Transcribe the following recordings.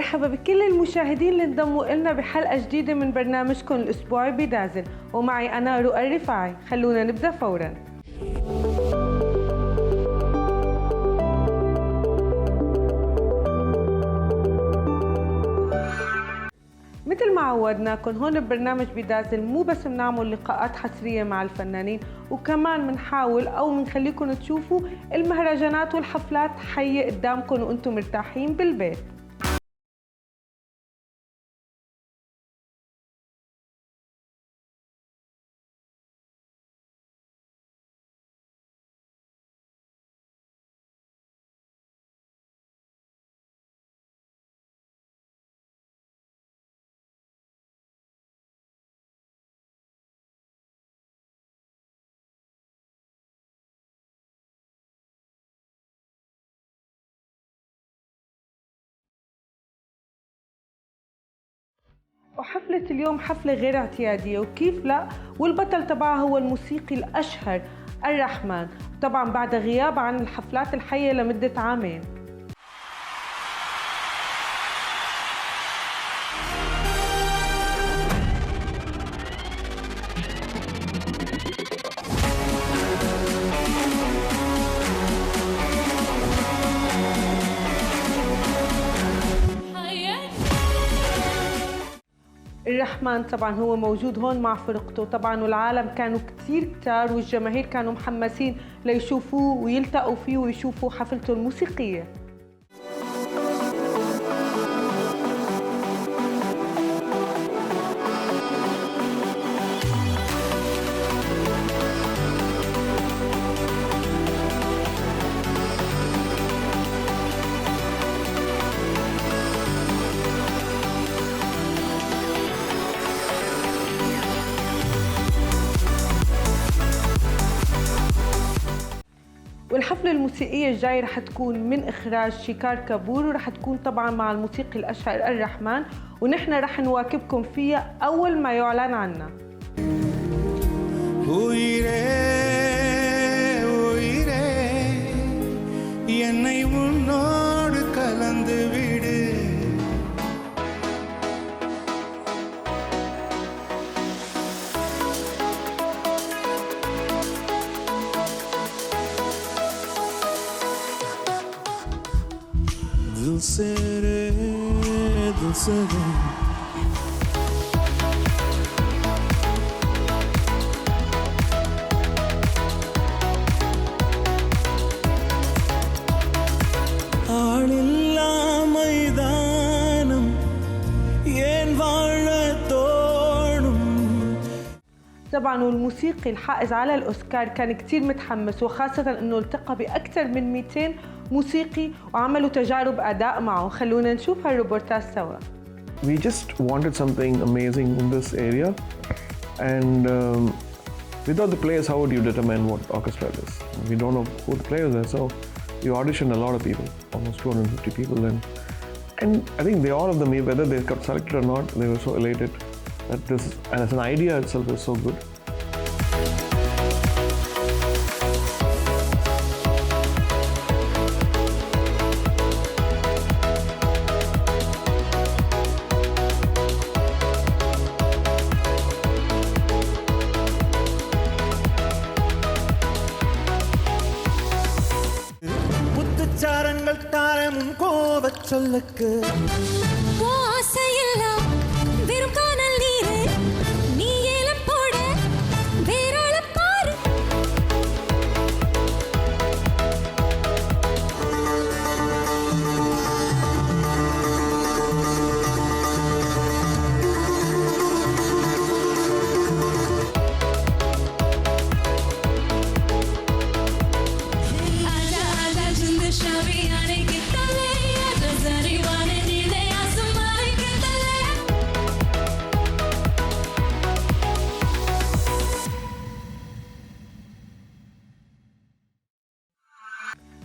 مرحبا بكل المشاهدين اللي انضموا لنا بحلقة جديدة من برنامجكم الأسبوعي بيدازلد، ومعي أنا رؤى الرفاعي. خلونا نبدأ فوراً. مثل ما عودناكم هون ببرنامج بيدازلد مو بس بنعمل لقاءات حصرية مع الفنانين، وكمان بنحاول أو بنخليكم تشوفوا المهرجانات والحفلات حية قدامكم وأنتم مرتاحين بالبيت. وحفلة اليوم حفلة غير اعتيادية، وكيف لا، والبطل تبعها هو الموسيقي الأشهر الرحمن، طبعا بعد غياب عن الحفلات الحية لمدة عامين. الرحمن طبعا هو موجود هون مع فرقته طبعا، والعالم كانوا كتير كتار والجماهير كانوا محمسين ليشوفوه ويلتقوا فيه ويشوفوا حفلته الموسيقية. والحفلة الموسيقية الجاية رح تكون من إخراج شيكار كابور، ورح تكون طبعا مع الموسيقي الأشهر الرحمن، ونحن رح نواكبكم فيها أول ما يعلن عنها. طبعا والموسيقي الحائز على الأوسكار كان كتير متحمس، وخاصة انه التقى بأكثر من 200 موسيقي وعملوا تجارب أداء معه. خلونا نشوف هالروبورتاج سوا. We just wanted something amazing in this area, and without the players, how would you determine what orchestra it is? We don't know who the players are, so we auditioned a lot of people, almost 250 people, and I think all of them, whether they got selected or not, they were so elated that this, and as an idea itself, is so good. சொல்லுக்கு ஓசையெல்லாம் வெறும் காணல் நீரே, நீ ஏலம் போட வேறாள பாரு. आजा आजा जिंद शावी आने की तले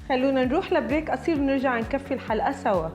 خلونا نروح لبريك قصير ونرجع نكفي الحلقة سوا.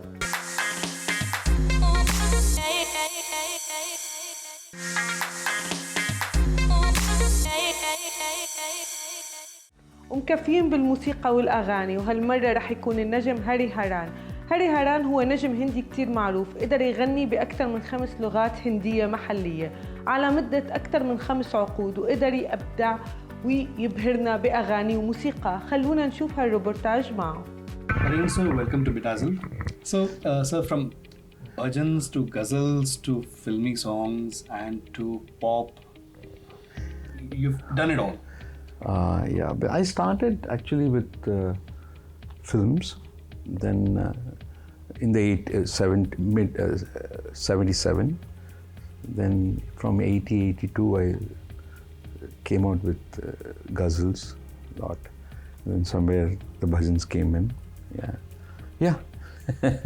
ومكفيين بالموسيقى والأغاني، وهالمرة رح يكون النجم هاري هاران هاري هاران هو نجم هندي كتير معروف، قدر يغني بأكثر من 5 لغات هندية محلية على مدة أكثر من 5 عقود، وقدر يبدع ويبهرنا بأغاني وموسيقى. خلونا نشوف هالروبورتاج معه. Everyone, so welcome to Bidazled. So from bhajans to ghazals to filmy songs and to pop, you've done it all. Yeah, but I started actually with films. Then in the mid 77. Then from 82 I came out with ghazals a lot. Then somewhere the bhajans came in. Yeah.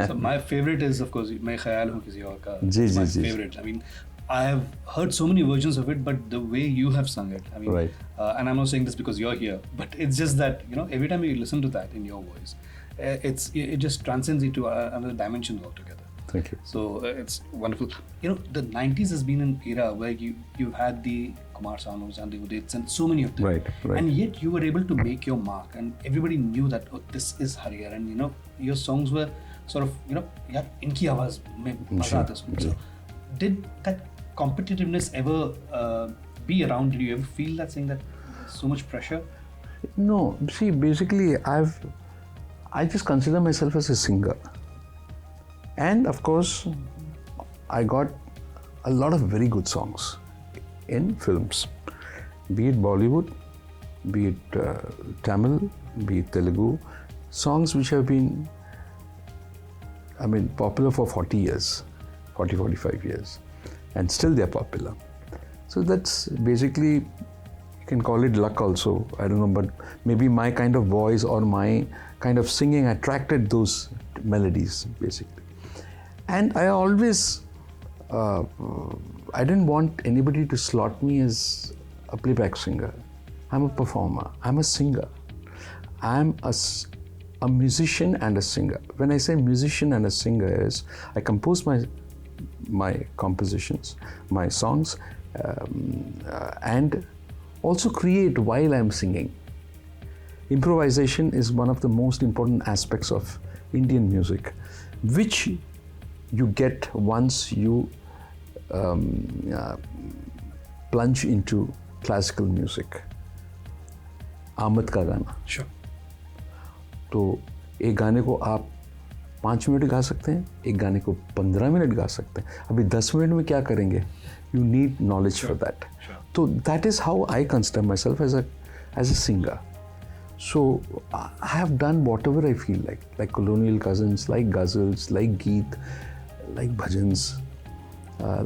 So my favorite is, of course, Main Khayal Hu Kisi Aur Ka. Ji, It's my ji, ji. favorite. I mean, I have heard so many versions of it, but the way you have sung it, I mean, Right. And I'm not saying this because you're here, but it's just that, you know, every time you listen to that in your voice, it just transcends into another dimension altogether. Thank you. So it's wonderful. You know, the 90s has been an era where you've had the Kumar Sanus and the Udits and so many of them. Right. And yet you were able to make your mark, and everybody knew that, oh, this is Harihar, and you know, your songs were sort of, you know, yaar, inki awaaz mein maza aata sun. So did that competitiveness ever be around? Did you ever feel that, saying that so much pressure? No, see, basically I just consider myself as a singer. And of course, I got a lot of very good songs in films, be it Bollywood, be it Tamil, be it Telugu, songs which have been, popular for 45 years, and still they're popular. So that's basically, you can call it luck also, I don't know, but maybe my kind of voice or my kind of singing attracted those melodies, basically. And I always, I didn't want anybody to slot me as a playback singer. I'm a performer, I'm a singer. I'm a musician and a singer. When I say musician and a singer is, I compose my compositions, my songs, and also create while I'm singing. Improvisation is one of the most important aspects of Indian music, which you get once you plunge into classical music. आमद का गाना, Sure. तो एक गाने को आप 5 minute गा सकते हैं, एक गाने को 15 मिनट गा सकते हैं. अभी 10 मिनट में क्या करेंगे? You need knowledge for that. Sure. So that is how I consider myself as a singer. So I have done whatever I feel like colonial cousins, like ghazals, like geet, like bhajans,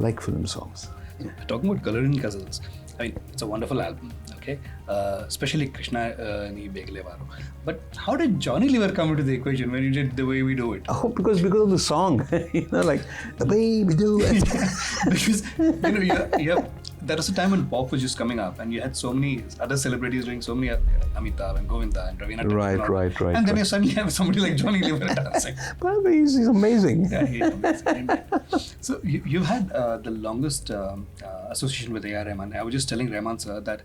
like film songs. So, talking about Colonial Cousins, I mean, it's a wonderful album, okay? Especially Krishna Ni Begle Varo. But how did Johnny Lever come into the equation when you did The Way We Do It? Oh, because of the song, like the way we do it. Because, you know, there was a time when pop was just coming up, and you had so many other celebrities doing so many, Amitabh and Govinda and Ravina. Right. And then you suddenly have somebody like Johnny Lever dancing. But he's amazing. Yeah, he's amazing. So you've had the longest association with A.R. Rahman. I was just telling Rahman sir that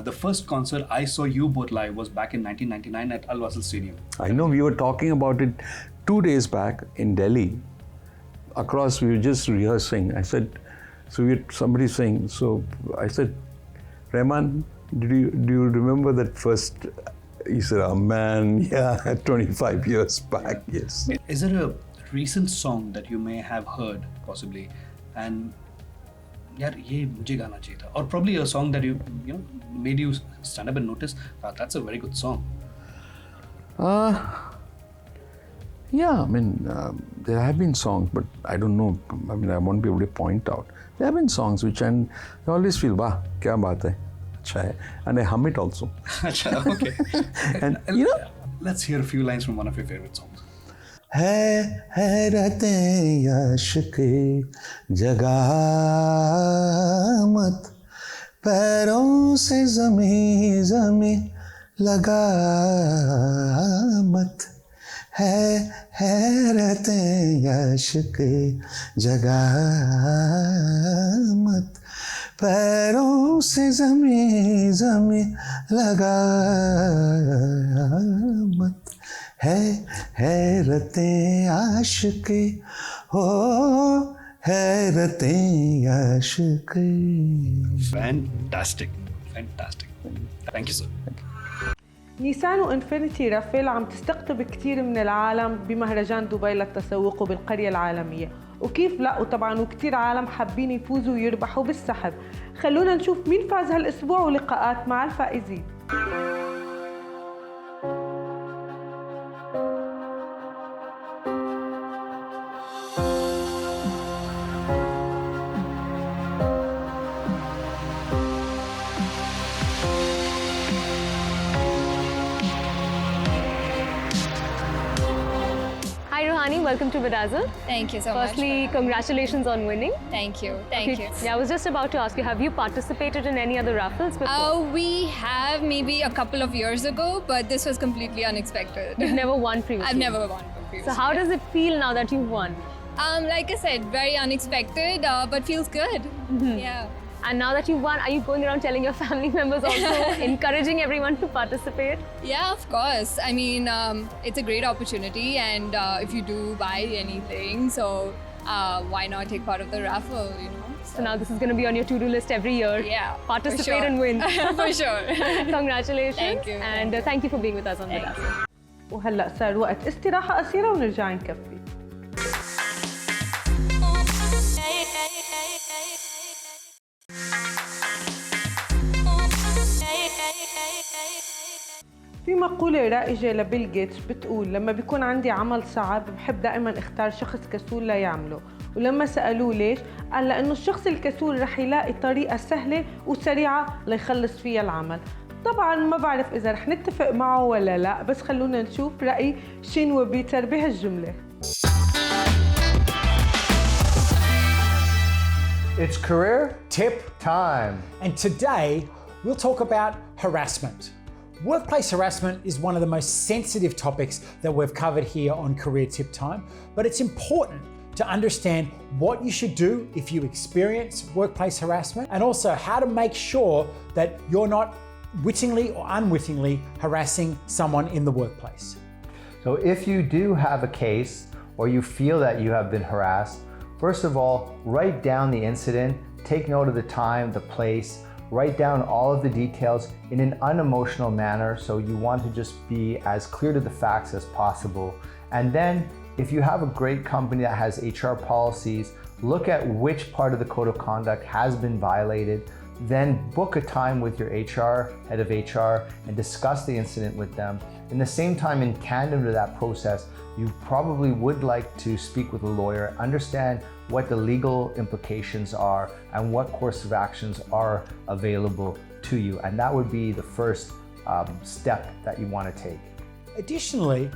the first concert I saw you both live was back in 1999 at Al Wasl Stadium. I know, we were talking about it 2 days back in Delhi. Across, we were just rehearsing. I said, so somebody saying, so I said, Rahman, do you remember that first? He said, oh man, yeah, 25 years back, yes. Is there a recent song that you may have heard, possibly, and yaar, ye mujhe gana chahiye tha, or probably a song that you know made you stand up and notice, that's a very good song? Yeah, I mean, there have been songs, but I don't know. I mean, I won't be able to point out. There have been songs which I always feel, "Wow, kya baat hai, acha hai," and I hum it also. Acha, okay. And you know, let's hear a few lines from one of your favorite songs. है हैरतें याशिके जगा मत, पैरों से ज़मीं लगा मत, है हैरतें याशिके जगा मत, पैरों से ज़मीं लगा मत, है हैरतें आशिक़े हो हैरतें आशिक़े. Fantastic. Thank you, sir. نيسان وإنفينيتي رافيل عم تستقطب كتير من العالم بمهرجان دبي للتسوق وبالقرية العالمية، وكيف لا وطبعا وكتير عالم حابين يفوزوا ويربحوا بالسحب. خلونا نشوف مين فاز هالأسبوع ولقاءات مع الفائزين. Hi Rohani, welcome to Beidazel. Thank you so much. Firstly, congratulations on winning. Thank you. Thank you. Yeah, I was just about to ask you, have you participated in any other raffles before? We have maybe a couple of years ago, but this was completely unexpected. You've never won previously? I've never won previously. So how does it feel now that you've won? Like I said, very unexpected, but feels good. Yeah. And now that you've won, are you going around telling your family members also, encouraging everyone to participate? Yeah, of course. I mean, it's a great opportunity, and if you do buy anything, so why not take part of the raffle, you know? So now this is going to be on your to-do list every year. Yeah, Participate for sure. and win. For sure. Congratulations. Thank you. And thank you for being with us on Thank Beidazel. وهلأ صار وقت استراحة قصيرة ونرجع نكفي. في مقولة رائجة لبيل جيتس بتقول لما بيكون عندي عمل صعب بحب دائما اختار شخص كسول ليعمله، ولما سألوه ليش قال لأنه الشخص الكسول رح يلاقي طريقة سهلة وسريعة ليخلص فيها العمل. طبعا ما بعرف إذا رح نتفق معه ولا لا، بس خلونا نشوف رأي شين وبيتر بهالجملة. It's career tip time. And today we'll talk about harassment. Workplace harassment is one of the most sensitive topics that we've covered here on Career Tip Time, but it's important to understand what you should do if you experience workplace harassment, and also how to make sure that you're not wittingly or unwittingly harassing someone in the workplace. So if you do have a case or you feel that you have been harassed, first of all, write down the incident, take note of the time, the place, write down all of the details in an unemotional manner, so you want to just be as clear to the facts as possible. And then if you have a great company that has HR policies, look at which part of the code of conduct has been violated, then book a time with your HR, head of HR, and discuss the incident with them. In the same time, in tandem to that process, you probably would like to speak with a lawyer, understand what the legal implications are and what course of actions are available to you. And that would be the first step that you want to take. Additionally,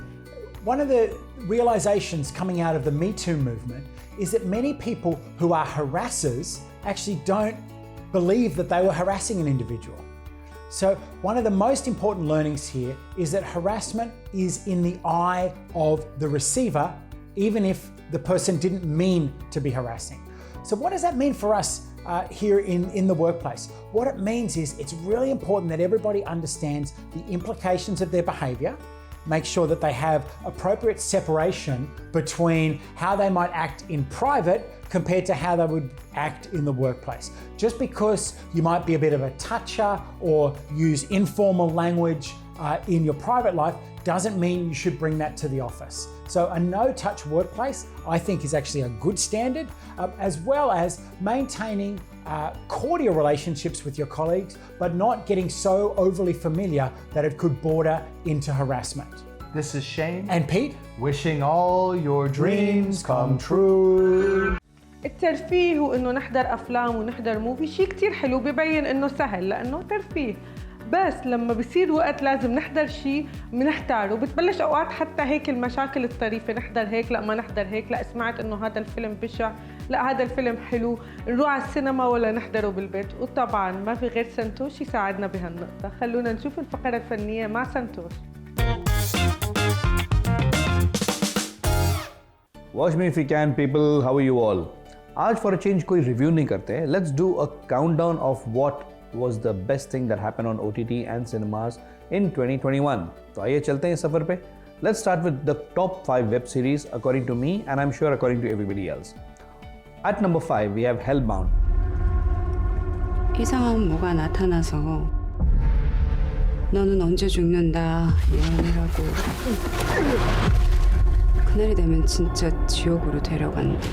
one of the realizations coming out of the Me Too movement is that many people who are harassers actually don't believe that they were harassing an individual. So one of the most important learnings here is that harassment is in the eye of the receiver, even if the person didn't mean to be harassing. So what does that mean for us here in the workplace? What it means is it's really important that everybody understands the implications of their behavior, make sure that they have appropriate separation between how they might act in private compared to how they would act in the workplace. Just because you might be a bit of a toucher or use informal language in your private life doesn't mean you should bring that to the office. So a no-touch workplace, I think, is actually a good standard, as well as maintaining cordial relationships with your colleagues, but not getting so overly familiar that it could border into harassment. This is Shane And Pete, wishing all your dreams come true. الترفيه وإنه نحضر أفلام ونحضر موفي شيء كتير حلو، ببين إنه سهل لأنه ترفيه، بس لما بصير وقت لازم نحضر شيء بنحتار، وبتبلش أوقات حتى هيك المشاكل الطريفة، نحضر هيك لا ما نحضر هيك، لا سمعت إنه هذا الفيلم بشع، لا هذا الفيلم حلو، نروح على السينما ولا نحضره بالبيت. وطبعا ما في غير سنتوش يساعدنا بهالنقطة. خلونا نشوف الفقرة الفنية مع سنتوش. Watch me if you can, people. How are you all? आज for a change कोई review नहीं करते हैं. Let's do a countdown of what was the best thing that happened on OTT and cinemas in 2021. तो आइए चलते हैं इस सफर पे. Let's start with the top 5 web series according to me, and I'm sure according to everybody else. At number 5, we have Hellbound. 이상한 뭐가 나타나서 너는 언제 죽는다 예언이라고 그날이 되면 진짜 지옥으로 데려간대.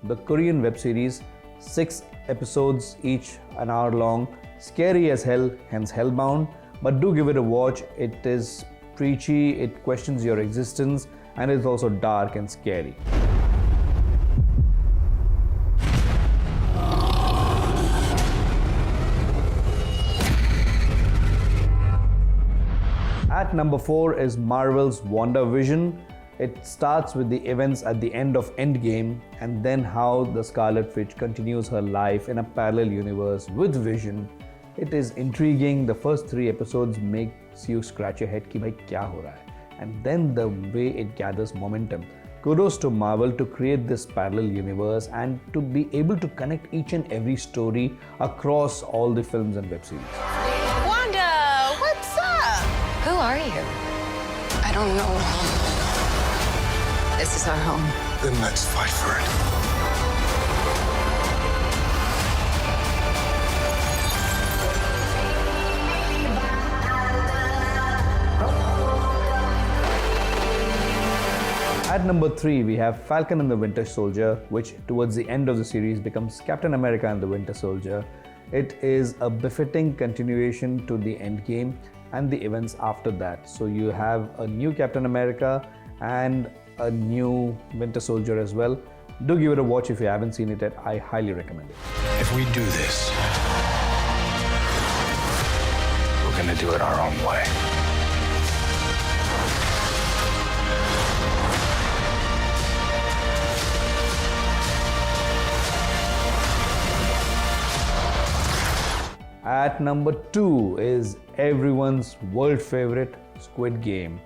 The Korean web series, 6 episodes each, an hour long, scary as hell, hence Hellbound. But do give it a watch. It is preachy, it questions your existence, and it's also dark and scary. At number 4 is Marvel's WandaVision. It starts with the events at the end of Endgame and then how the Scarlet Witch continues her life in a parallel universe with Vision. It is intriguing. The first 3 episodes makes you scratch your head ki bhai kya ho raha hai? And then the way it gathers momentum. Kudos to Marvel to create this parallel universe and to be able to connect each and every story across all the films and web series. Wanda, what's up? Who are you? I don't know. This is our home. Then let's fight for it. At number 3, we have Falcon and the Winter Soldier, which towards the end of the series becomes Captain America and the Winter Soldier. It is a befitting continuation to the Endgame and the events after that. So you have a new Captain America and a new Winter Soldier as well. Do give it a watch if you haven't seen it yet. I highly recommend it. If we do this, we're gonna do it our own way. At number 2 is everyone's world favorite, Squid Game.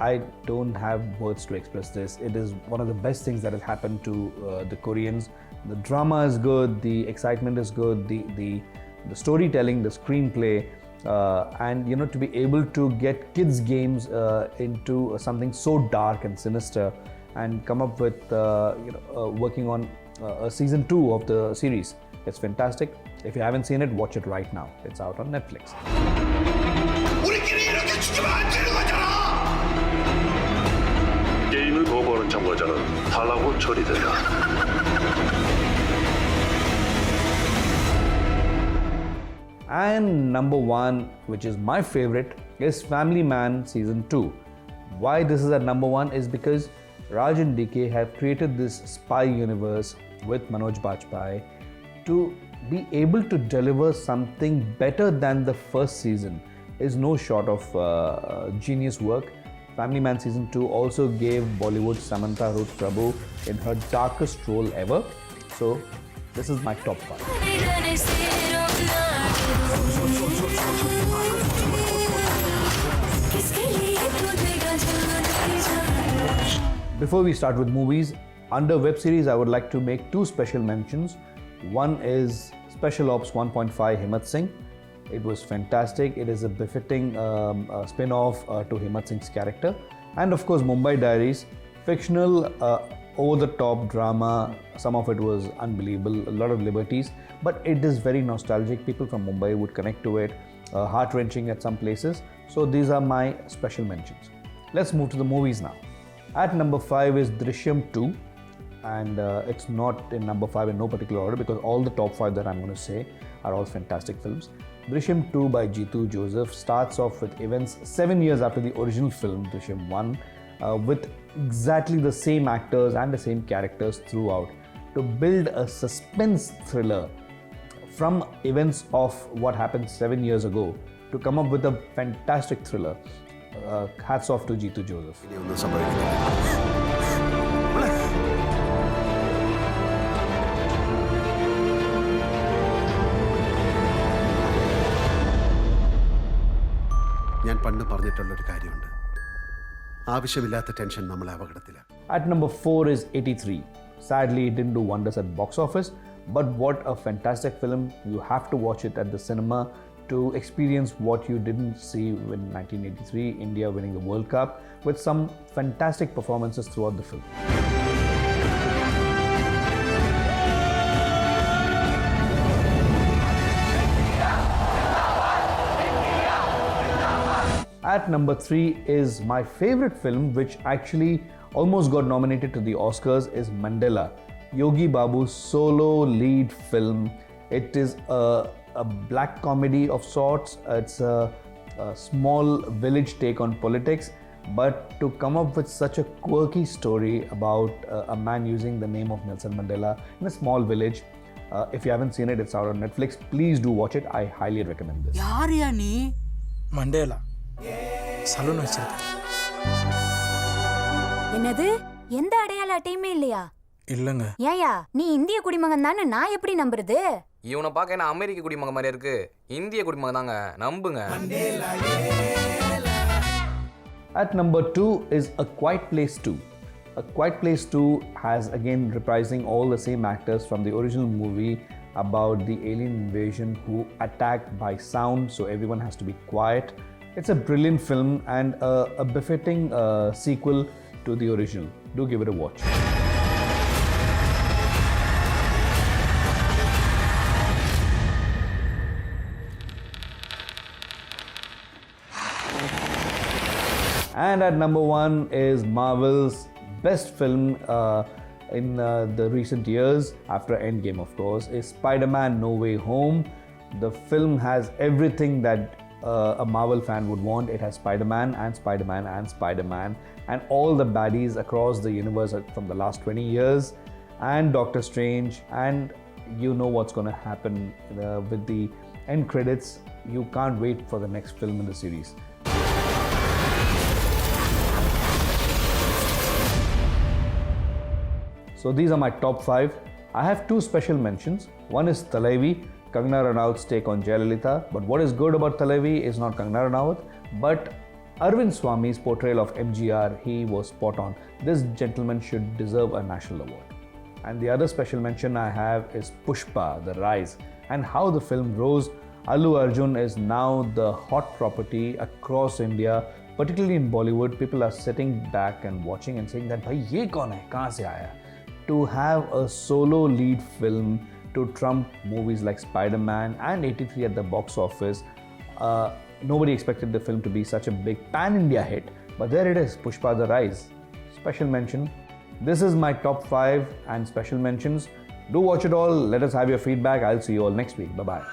I don't have words to express this. It is one of the best things that has happened to the Koreans. The drama is good, the excitement is good, the storytelling, the screenplay, and to be able to get kids games into something so dark and sinister and come up with working on a season 2 of the series. It's fantastic. If you haven't seen it, watch it right now. It's out on Netflix. 게임을 거부하는 참가자는 탈락으로 처리된다. And number 1, which is my favorite, is Family Man Season 2. Why this is at number 1 is because Raj and DK have created this spy universe with Manoj Bajpayee to be able to deliver something better than the first season is no short of genius work. Family Man Season 2 also gave Bollywood Samantha Ruth Prabhu in her darkest role ever. So this is my top 5. Before we start with movies, under web series I would like to make 2 special mentions. One is Special Ops 1.5 Himmat Singh. It was fantastic. It is a befitting spin-off to Himmat Singh's character. And of course Mumbai Diaries, fictional, over-the-top drama. Some of it was unbelievable, a lot of liberties, but it is very nostalgic. People from Mumbai would connect to it, heart-wrenching at some places. So these are my special mentions. Let's move to the movies now. At number 5 is Drishyam 2. And it's not in number 5 in no particular order because all the top 5 that I'm going to say are all fantastic films. Drishyam 2 by Jeetu Joseph starts off with events 7 years after the original film Drishyam 1 with exactly the same actors and the same characters throughout to build a suspense thriller from events of what happened 7 years ago to come up with a fantastic thriller. Hats off to Jeetu Joseph. ഞാൻ പണ്ട് പറഞ്ഞിട്ടുള്ളൊരു കാര്യമുണ്ട് ആവശ്യമില്ലാത്ത tension നമ്മളെ അപകടത്തിലാണ്. At number 4 is 83. Sadly, it didn't do wonders at box office, but what a fantastic film. You have to watch it at the cinema to experience what you didn't see in 1983, India winning the World Cup, with some fantastic performances throughout the film. At number 3 is my favorite film, which actually almost got nominated to the Oscars, is Mandela, Yogi Babu's solo lead film. It is a black comedy of sorts. It's a small village take on politics, but to come up with such a quirky story about a man using the name of Nelson Mandela in a small village. If you haven't seen it, it's out on Netflix. Please do watch it. I highly recommend this. யாரியா நீ? Mandela salon வச்சிருக்க. என்னது? எந்த அடையாள அட்டையுமே இல்லையா? இல்லங்க. ஏயா நீ இந்திய குடிமகன் தானே, நான் எப்படி நம்புறது? இவனை பார்க்க என்ன அமெரிக்க குடிமகன் மாதிரி இருக்கு, இந்திய குடிமகன் தாங்க, நம்புங்க. At number 2 is A Quiet Place 2. A Quiet Place 2 has again reprising all the same actors from the original movie about the alien invasion who attacked by sound, so everyone has to be quiet. It's a brilliant film and a befitting sequel to the original. Do give it a watch. And at number 1 is Marvel's best film in the recent years, after Endgame of course, is Spider-Man No Way Home. The film has everything that a Marvel fan would want. It has Spider-Man and Spider-Man and Spider-Man and all the baddies across the universe from the last 20 years, and Doctor Strange, and you know what's going to happen with the end credits. You can't wait for the next film in the series. So these are my top 5. I have 2 special mentions. One is Thalaivi, Kangana Ranaut's take on Jayalalitha. But what is good about Thalaivi is not Kangana Ranaut, but Arvind Swami's portrayal of MGR. He was spot on. This gentleman should deserve a national award. And the other special mention I have is Pushpa, The Rise, and how the film rose. Allu Arjun is now the hot property across India, particularly in Bollywood. People are sitting back and watching and saying that, "Bhai, ye kaun hai? Kahan se aaya?" To have a solo lead film to trump movies like Spider-Man and 83 at the box office. Nobody expected the film to be such a big pan-India hit, but there it is, Pushpa The Rise. Special mention. This is my top 5 and special mentions. Do watch it all. Let us have your feedback. I'll see you all next week. Bye-bye.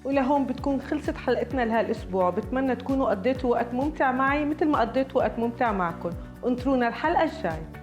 ولهون بتكون خلصت حلقتنا لهالاسبوع. بتمنى تكونوا قضيتوا وقت ممتع معي مثل ما قضيت وقت ممتع معكم. انطرونا الحلقة الجاي.